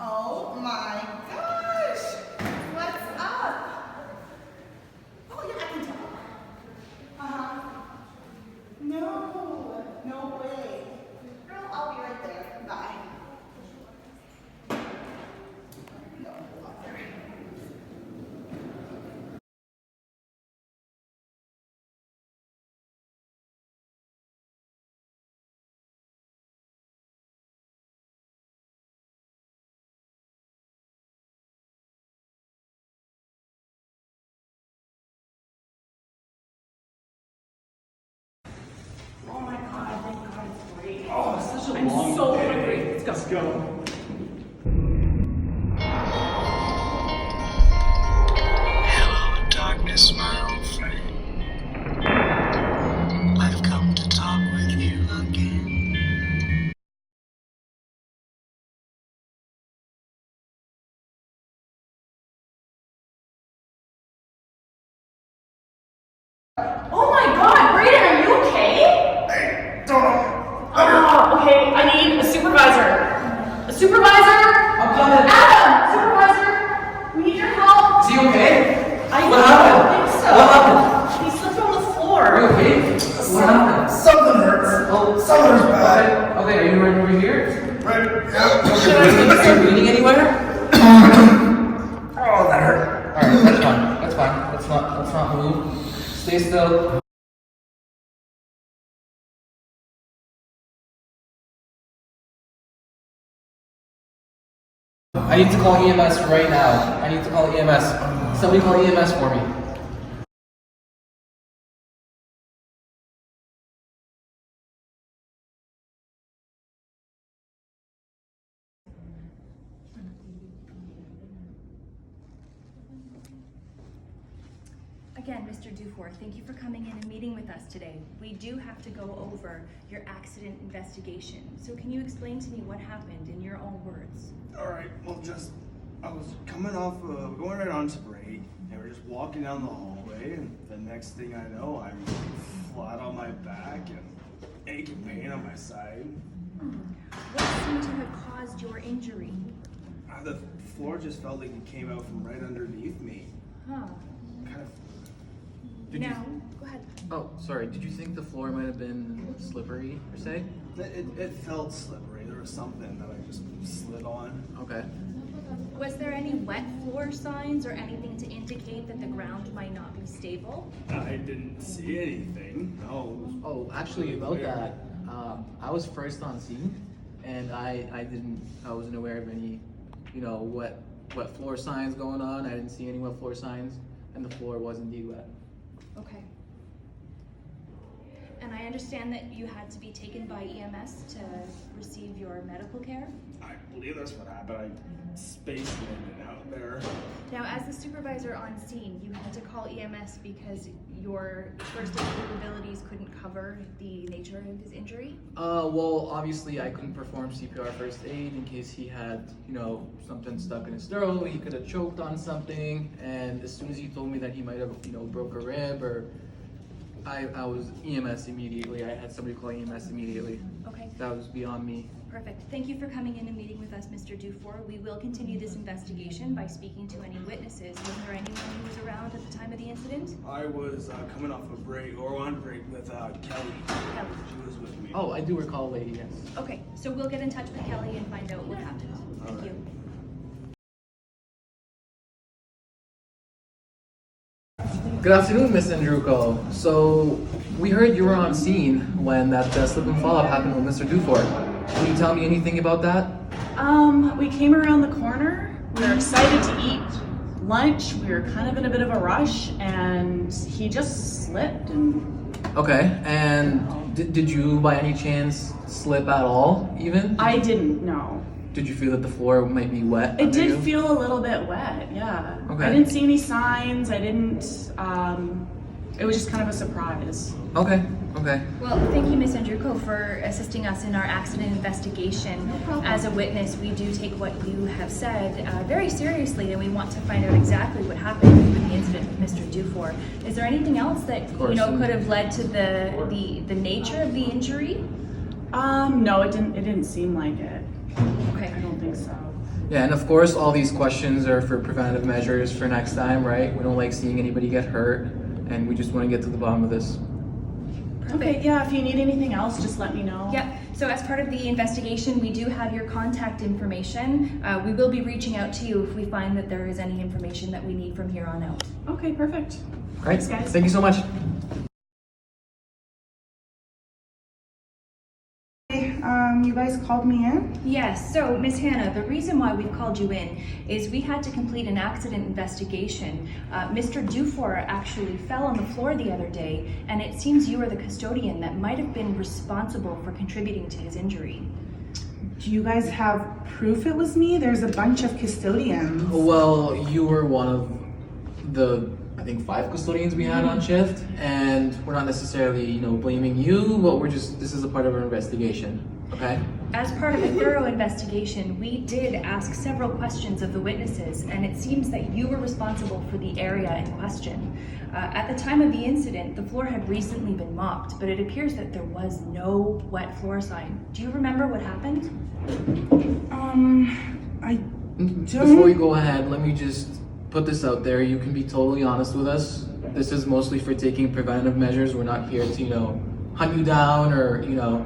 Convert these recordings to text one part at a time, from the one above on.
Oh my gosh! What's up? Oh yeah, I can tell. Uh-huh. No way. Girl, I'll be right there. Bye. No, go up there. Oh my god, thank God it's great. Oh, it's such a I'm long so day. hungry. Let's go. Hello, darkness, my old friend. I've come to talk with you again. Oh my god, Brayden, are you okay? Hey, don't. Okay, I need a supervisor. A supervisor? I'm coming. Adam! Supervisor! We need your help. Is he okay? I What don't happened? think so. What happened? He slipped on the floor. Are you okay? What happened? Something hurts. Oh, Something's bad. Okay, are you right over here? Right? Yeah. Are you bleeding anywhere? Oh, that hurt. Alright, that's fine. That's fine. Let's not move. Stay still. I need to call EMS right now. I need to call EMS. Somebody call EMS for me. Again, Mr. Dufour, thank you for coming in and meeting with us today. We do have to go over your accident investigation. So can you explain to me what happened in your own words? Alright, well, I was coming off, going right on to break, and we're just walking down the hallway, and the next thing I know, I'm flat on my back and aching pain on my side. What seemed to have caused your injury? The floor just felt like it came out from right underneath me. Huh. Kind of. Now, go ahead. Oh, sorry. Did you think the floor might have been slippery, per se? It felt slippery. There was something that I just slid on. Okay. Was there any wet floor signs or anything to indicate that the ground might not be stable? I didn't see anything. No. It was Oh, actually, about that, I was first on scene, and I wasn't aware of any, wet floor signs going on. I didn't see any wet floor signs, and the floor was indeed wet. Okay. And I understand that you had to be taken by EMS to receive your medical care? I believe that's what happened. I spaced in and out there. Now, as the supervisor on scene, you had to call EMS because your first aid capabilities couldn't cover the nature of his injury? Well, obviously I couldn't perform CPR first aid in case he had, something stuck in his throat, he could have choked on something, and as soon as he told me that he might have, broke a rib, or I was EMS immediately. I had somebody call EMS immediately. Okay, That was beyond me. perfect. Thank you for coming in and meeting with us, Mr. Dufour. We will continue this investigation by speaking to any witnesses. Was there anyone who was around at the time of the incident? I was coming off a break, or on break with Kelly. Kelly. She was with me. Oh, I do recall a lady, yes. Okay, so we'll get in touch with Kelly and find out what happened. Thank you. Good afternoon, Miss Andruko. So, we heard you were on scene when that slip and fall up happened with Mr. Dufour. Can you tell me anything about that? We came around the corner. We were excited to eat lunch. We were kind of in a bit of a rush, and he just slipped and Okay, and did you by any chance slip at all, even? I didn't know. Did you feel that the floor might be wet? It under did you? feel a little bit wet, yeah. Okay. I didn't see any signs. I didn't, it was just kind of a surprise. Okay, okay. Well, thank you, Ms. Andruko, for assisting us in our accident investigation. As a witness, we do take what you have said very seriously, and we want to find out exactly what happened with the incident with Mr. Dufour. Is there anything else that could have led to the nature of the injury? No, it didn't seem like it. Okay. I don't think so. Yeah, and of course, all these questions are for preventative measures for next time, right? We don't like seeing anybody get hurt, and we just want to get to the bottom of this. Okay, yeah, if you need anything else, just let me know. Yep. So as part of the investigation, we do have your contact information. We will be reaching out to you if we find that there is any information that we need from here on out. Okay, perfect. All right, Thanks, guys. thank you so much. You guys called me in? Yes, so Ms. Hannah, the reason why we've called you in is we had to complete an accident investigation. Mr. Dufour actually fell on the floor the other day, and it seems you are the custodian that might have been responsible for contributing to his injury. Do you guys have proof it was me? There's a bunch of custodians. Well, you were one of the, I think, 5 custodians we had on shift, and we're not necessarily, blaming you, but this is a part of our investigation, okay? As part of a thorough investigation, we did ask several questions of the witnesses, and it seems that you were responsible for the area in question. At the time of the incident, the floor had recently been mopped, but it appears that there was no wet floor sign. Do you remember what happened? I Before we go ahead, let me just put this out there. You can be totally honest with us. This is mostly for taking preventative measures. We're not here to, hunt you down or, you know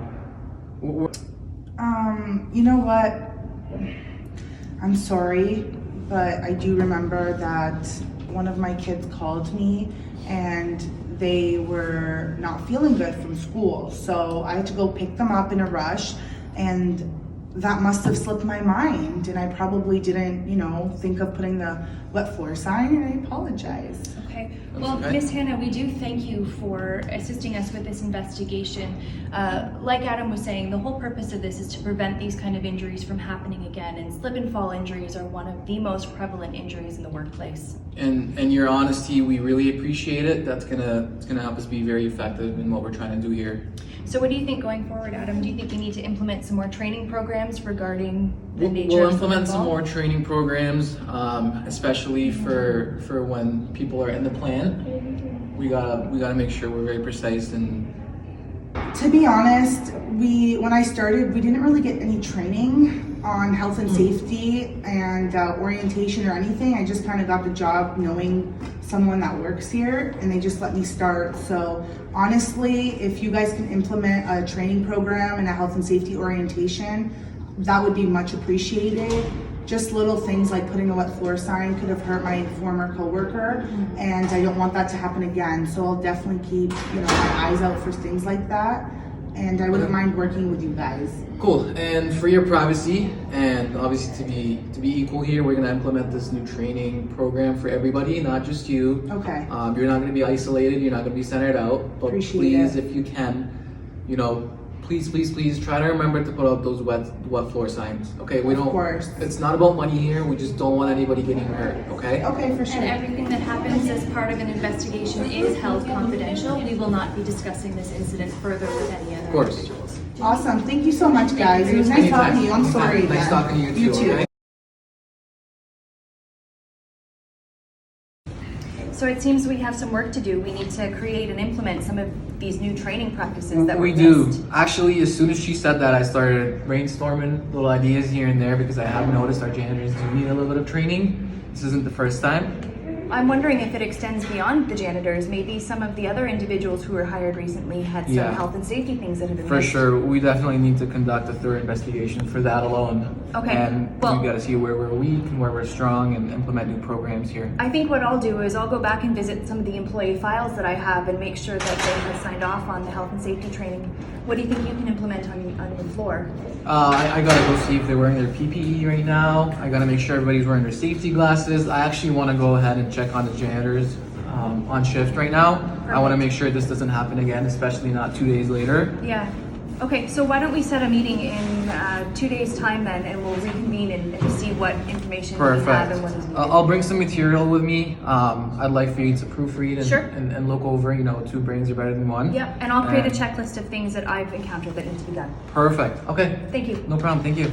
what? I'm sorry, but I do remember that one of my kids called me and they were not feeling good from school. So I had to go pick them up in a rush, and that must have slipped my mind, and I probably didn't, think of putting the wet floor sign, and I apologize. Okay. That's Well, okay. Ms. Hannah, we do thank you for assisting us with this investigation. Like Adam was saying, the whole purpose of this is to prevent these kind of injuries from happening again, and slip and fall injuries are one of the most prevalent injuries in the workplace. And your honesty, we really appreciate it. It's gonna help us be very effective in what we're trying to do here. So what do you think going forward, Adam? Do you think we need to implement some more training programs regarding the nature We'll of implement some slip and more training programs, especially for when people are in the plant. We gotta make sure we're very precise and To be honest, when I started, we didn't really get any training on health and safety and orientation or anything. I just kind of got the job knowing someone that works here, and they just let me start. So honestly, if you guys can implement a training program and a health and safety orientation, that would be much appreciated. Just little things like putting a wet floor sign could have hurt my former coworker, and I don't want that to happen again. So I'll definitely keep, my eyes out for things like that, and I wouldn't mind working with you guys. cool. And for your privacy, and obviously to be equal here, we're gonna implement this new training program for everybody, not just you. Okay. You're not gonna be isolated. You're not gonna be centered out. But Appreciate please, it. if you can, please try to remember to put up those wet floor signs. Okay, we Of don't. course. It's not about money here. We just don't want anybody getting hurt. Okay. Okay, for sure. And everything that happens as part of an investigation is held confidential. We will not be discussing this incident further with any other course. individuals. Awesome. Thank you so much, guys. It was nice talking to you. I'm sorry Nice again. talking to you too. Okay? So it seems we have some work to do. We need to create and implement some of these new training practices that We were do. missed. Actually, as soon as she said that, I started brainstorming little ideas here and there because I have noticed our janitors do need a little bit of training. This isn't the first time. I'm wondering if it extends beyond the janitors. Maybe some of the other individuals who were hired recently had some Yeah. health and safety things that have been For missed. sure, we definitely need to conduct a thorough investigation for that alone. Okay, And well- we got to see where we're weak and where we're strong and implement new programs here. I think what I'll do is I'll go back and visit some of the employee files that I have and make sure that they have signed off on the health and safety training. What do you think you can implement on your floor? I gotta go see if they're wearing their PPE right now. I gotta make sure everybody's wearing their safety glasses. I actually want to go ahead and check on the janitors on shift right now. I want to make sure this doesn't happen again, especially not 2 days later. Yeah. Okay, so why don't we set a meeting in 2 days' time then, and we'll reconvene and see what information we have Perfect. and what is needed. I'll bring some material with me. I'd like for you to proofread and, Sure. and look over. 2 brains are better than one. Yep, and I'll create a And- checklist of things that I've encountered that need to be done. Perfect. Okay. Thank you. No problem. Thank you.